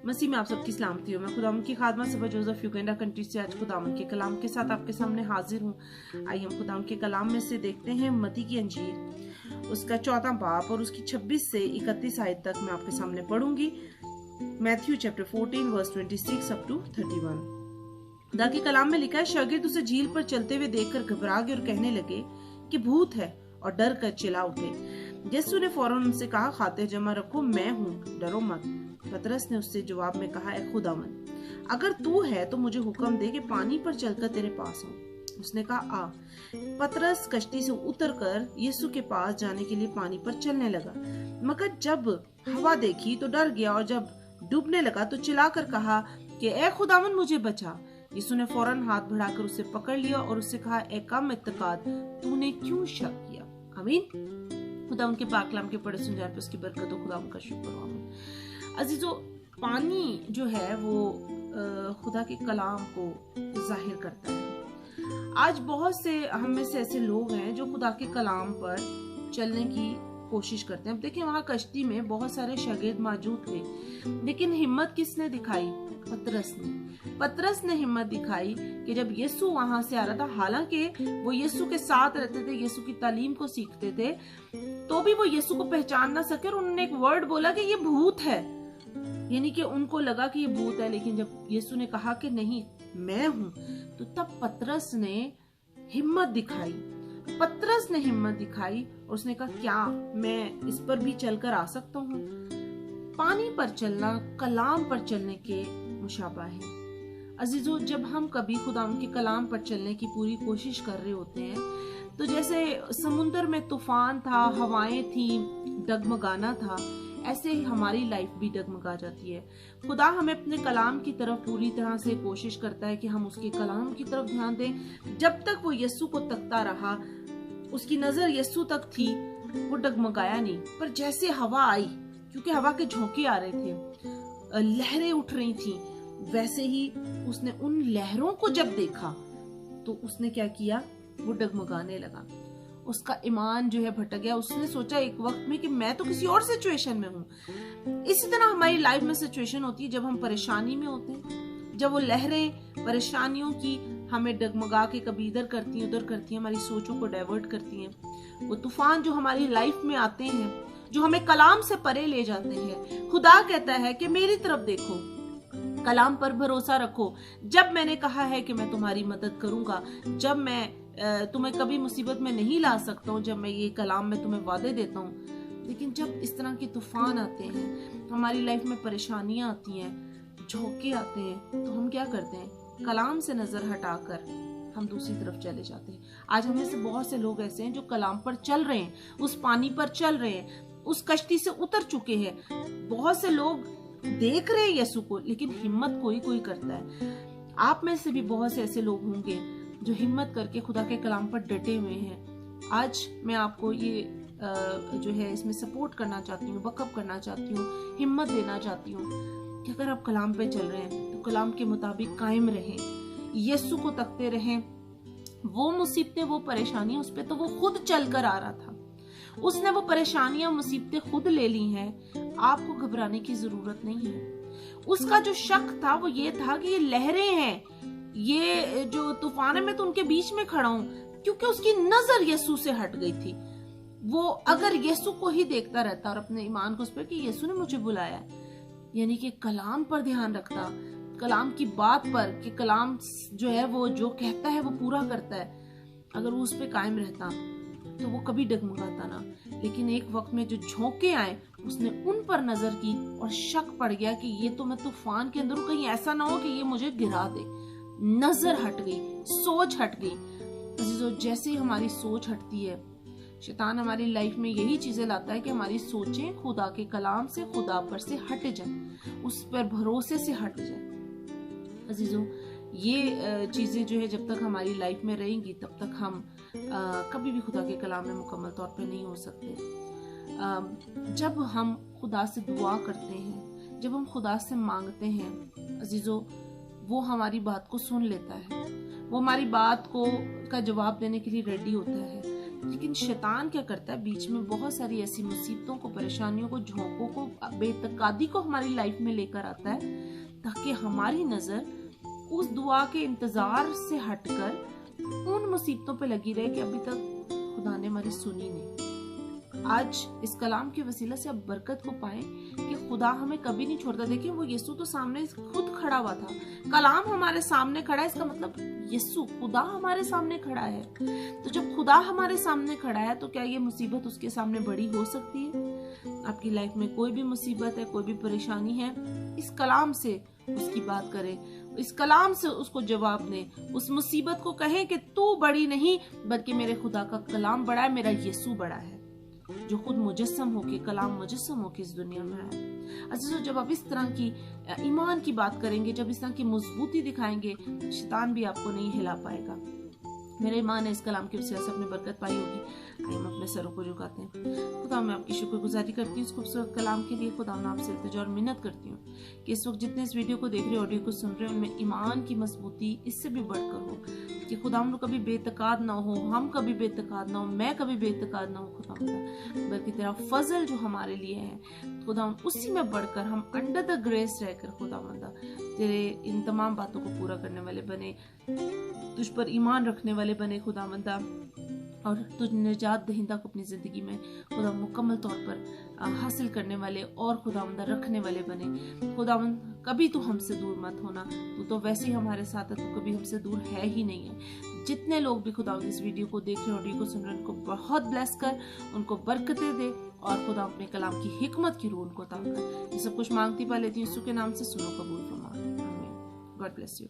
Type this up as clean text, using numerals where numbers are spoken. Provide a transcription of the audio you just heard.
मसीह में आप सबकी सलामती हो। मैं खुदावंद की खादमा सबा जोसेफ युगांडा कंट्री से आज खुदावंद के कलाम के साथ आपके सामने हाजिर हूँ। आइए हम खुदावंद के कलाम में से देखते हैं मत्ती की अंजील, उसका 4वां बाब और उसकी 26 से 31 आयत तक मैं आपके सामने पढ़ूंगी। Matthew chapter 14 verse 26 up to 31। खुदा के कलाम में लिखा है, शागिर्द उसे झील पर चलते हुए देखकर घबरा गए और कहने लगे कि भूत है, और डर कर चिल्ला उठे। यीशु ने फौरन उनसे कहा, खाते जमा रखो, मैं हूँ, डरो मत। पतरस ने उससे जवाब में कहा, ऐ खुदावंद, अगर तू है तो मुझे हुक्म दे कि पानी पर चलकर तेरे पास आऊं। उसने कहा, आ। पतरस कश्ती से उतरकर यीशु के पास जाने के लिए पानी पर चलने लगा, मगर जब हवा देखी तो डर गया, और जब डूबने लगा तो चिल्लाकर कहा कि ऐ खुदावंद, मुझे बचा। यीशु ने फौरन हाथ बढ़ाकर उसे पकड़ लिया और उससे कहा, ऐ कम इत्तेकाद, तूने क्यों शक किया? आमीन। खुदा उनके पाक कलाम के पढ़े सुन जाने पर उसकी बरकत हो। खुदा उनका शुक्र हो। आमीन। अजीजों, पानी जो है वो खुदा के कलाम को जाहिर करता है। आज बहुत से हम में से ऐसे लोग हैं जो खुदा के कलाम पर चलने की कोशिश करते हैं। अब देखिए, वहां कश्ती में बहुत सारे शागिर्द मौजूद थे, लेकिन हिम्मत किसने दिखाई? पतरस ने हिम्मत दिखाई कि जब यीशु वहां से आ रहा था, हालांकि वो यीशु के साथ रहते थे, यीशु की तालीम को सीखते थे, तो भी वो यीशु को पहचान ना सके और उन्होंने एक वर्ड बोला कि ये भूत है। यानी कि उनको लगा कि ये भूत है, लेकिन जब यीशु ने कहा कि नहीं, मैं हूं, तो तब पतरस ने हिम्मत दिखाई। और उसने कहा, क्या मैं इस पर भी चलकर आ सकता हूँ? पानी पर चलना कलाम पर चलने के मुशाबा है। अजीजों, जब हम कभी खुदा के कलाम पर चलने की पूरी कोशिश कर रहे होते हैं, तो जैसे समुंदर में तूफान था, हवाएं थी, डगमगाना था, ऐसे ही हमारी लाइफ भी डगमगा जाती है। खुदा हमें अपने कलाम की तरफ पूरी तरह से कोशिश करता है कि हम उसके कलाम की तरफ ध्यान दें। जब तक वो यीशु को तकता रहा, उसकी नजर यीशु तक थी, वो डगमगाया नहीं। पर जैसे हवा आई, क्योंकि हवा के झोंके आ रहे थे, लहरें उठ रही थी, वैसे ही उसने उन लहरों को जब देखा तो उसने क्या किया? वो डगमगाने लगा। उसका ईमान जो है भटक गया। उसने सोचा एक वक्त में कि मैं तो किसी और सिचुएशन में हूँ। इसी तरह हमारी लाइफ में सिचुएशन होती है जब हम परेशानी में होते हैं, जब वो लहरें परेशानियों की हमें डगमगा के कभी इधर करती हैं, उधर करती हैं, हमारी सोचों को डाइवर्ट करती हैं। वो तूफान जो हमारी लाइफ में आते हैं, जो हमें कलाम से परे ले जाते हैं, खुदा कहता है कि मेरी तरफ देखो, कलाम पर भरोसा रखो। जब मैंने कहा है कि मैं तुम्हारी मदद करूंगा, जब मैं तुम्हें कभी मुसीबत में नहीं ला सकता हूँ, जब मैं ये कलाम में तुम्हें वादे देता हूँ। लेकिन जब इस तरह के तूफान आते हैं, हमारी लाइफ में परेशानियां आती हैं, झोंके आते हैं, तो हम क्या करते हैं? कलाम से नजर हटाकर हम दूसरी तरफ चले जाते हैं। आज हमें से बहुत से लोग ऐसे हैं जो कलाम पर चल रहे हैं, उस पानी पर चल रहे हैं, उस कश्ती से उतर चुके हैं। बहुत से लोग देख रहे हैं यीशु को, लेकिन हिम्मत कोई करता है। आप में से भी बहुत से ऐसे लोग होंगे जो हिम्मत करके खुदा के कलाम पर डटे हुए हैं। आज मैं आपको ये जो है इसमें सपोर्ट करना चाहती हूँ, बकअप करना चाहती हूँ, हिम्मत देना चाहती हूँ कि अगर आप कलाम पे चल रहे हैं तो कलाम के मुताबिक कायम रहें, यीशु को तकते रहें। वो मुसीबतें, वो परेशानियां, उस पे तो वो खुद चल कर आ रहा था, उसने वो परेशानियां, मुसीबतें खुद ले ली हैं। आपको घबराने की जरूरत नहीं है। उसका जो शक था वो ये था कि ये लहरें हैं, ये जो तूफान है, मैं तो उनके बीच में खड़ा हूं, क्योंकि उसकी नजर यीशु से हट गई थी। वो अगर यीशु को ही देखता रहता और अपने ईमान को उस पर कि यीशु ने मुझे बुलाया, यानी कि कलाम पर ध्यान रखता, कलाम की बात पर, कि कलाम जो है वो जो कहता है वो पूरा करता है, अगर वो उस पर कायम रहता तो वो कभी डगमगाता ना। लेकिन एक वक्त में जो झोंके आए, उसने उन पर नजर की और शक पड़ गया कि ये तो मैं तूफान के अंदर हूं, कहीं ऐसा ना हो कि ये मुझे गिरा दे। नजर हट गई, सोच हट गई। अजीजों, जैसे ही हमारी सोच हटती है, शैतान हमारी लाइफ में यही चीजें लाता है कि हमारी सोचें खुदा के कलाम से, खुदा पर से हट जाए, उस पर भरोसे से हट जाए। अजीजों, ये चीजें जो है जब तक हमारी लाइफ में रहेंगी, तब तक हम कभी भी खुदा के कलाम में मुकम्मल तौर पे नहीं हो सकते। जब हम खुदा से दुआ करते हैं, जब हम खुदा से मांगते हैं, अजीजों, वो हमारी बात को सुन लेता है, वो हमारी बात को का जवाब देने के लिए रेडी होता है। लेकिन शैतान क्या करता है, बीच में बहुत सारी ऐसी मुसीबतों को, परेशानियों को, झोंकों को, बेतकादी को हमारी लाइफ में लेकर आता है, ताकि हमारी नजर उस दुआ के इंतजार से हटकर उन मुसीबतों पे लगी रहे कि अभी तक खुदा ने हमारी सुनी नहीं। आज इस कलाम के वसीला से आप बरकत को पाएं कि खुदा हमें कभी नहीं छोड़ता। देखिए, वो यीशु तो सामने खुद खड़ा हुआ था, कलाम हमारे सामने खड़ा है, इसका मतलब यीशु खुदा हमारे सामने खड़ा है। तो जब खुदा हमारे सामने खड़ा है तो क्या ये मुसीबत उसके सामने बड़ी हो सकती है? आपकी लाइफ में कोई भी मुसीबत है, कोई भी परेशानी है, इस कलाम से उसकी बात करें, इस कलाम से उसको जवाब दें, उस मुसीबत को कहें कि तू बड़ी नहीं बल्कि मेरे खुदा का कलाम बड़ा है, मेरा यीशु बड़ा है, जो खुद मुजस्सम होके, कलाम मुजस्सम होके इस दुनिया में आया। अच्छा, जब आप इस तरह की ईमान की बात करेंगे, जब इस तरह की मजबूती दिखाएंगे, शैतान भी आपको नहीं हिला पाएगा। मेरा ईमान है इस कलाम की वजह से आपने बरकत पाई होगी। आइए हम अपने सरों को झुकाते हैं। खुदा मैं आपकी शुक्रगुजारी करती हूँ इस खूबसूरत कलाम के लिए। खुदा मैं आपसे इल्तिजा और मिन्नत करती हूँ कि इस वक्त जितने इस वीडियो को देख रहे, ऑडियो को सुन रहे हैं, उनमें ईमान की मजबूती इससे भी बढ़कर हो कि खुदा हम लोग कभी बेतकाद ना हो, हम कभी बेतकाद ना हो, मैं कभी बेतकाद ना हो खुदा, बल्कि तेरा फजल जो हमारे लिए है खुदा, उसी में बढ़कर हम अंडर द ग्रेस रहकर खुदा तेरे इन तमाम बातों को पूरा करने वाले बने, तुझ पर ईमान रखने वाले बने खुदा, और तुझ निजात दहिंदा को अपनी जिंदगी में खुदा मुकम्मल तौर पर हासिल करने वाले और खुदा रखने वाले बने। खुदा कभी तू हमसे दूर मत होना, तू तो वैसे ही हमारे साथ है, तू कभी हमसे दूर है ही नहीं है। जितने लोग भी खुदा इस वीडियो को देख रहे, ऑडियो को सुन रहे, उनको बहुत ब्लेस कर, उनको बरकतें दे, और खुदा अपने कलाम की हिकमत की रूह उनको अता कर। ये सब कुछ मांगती पा लेती हूँ यीशु के नाम से, सुनो कबूल फरमा। God bless you.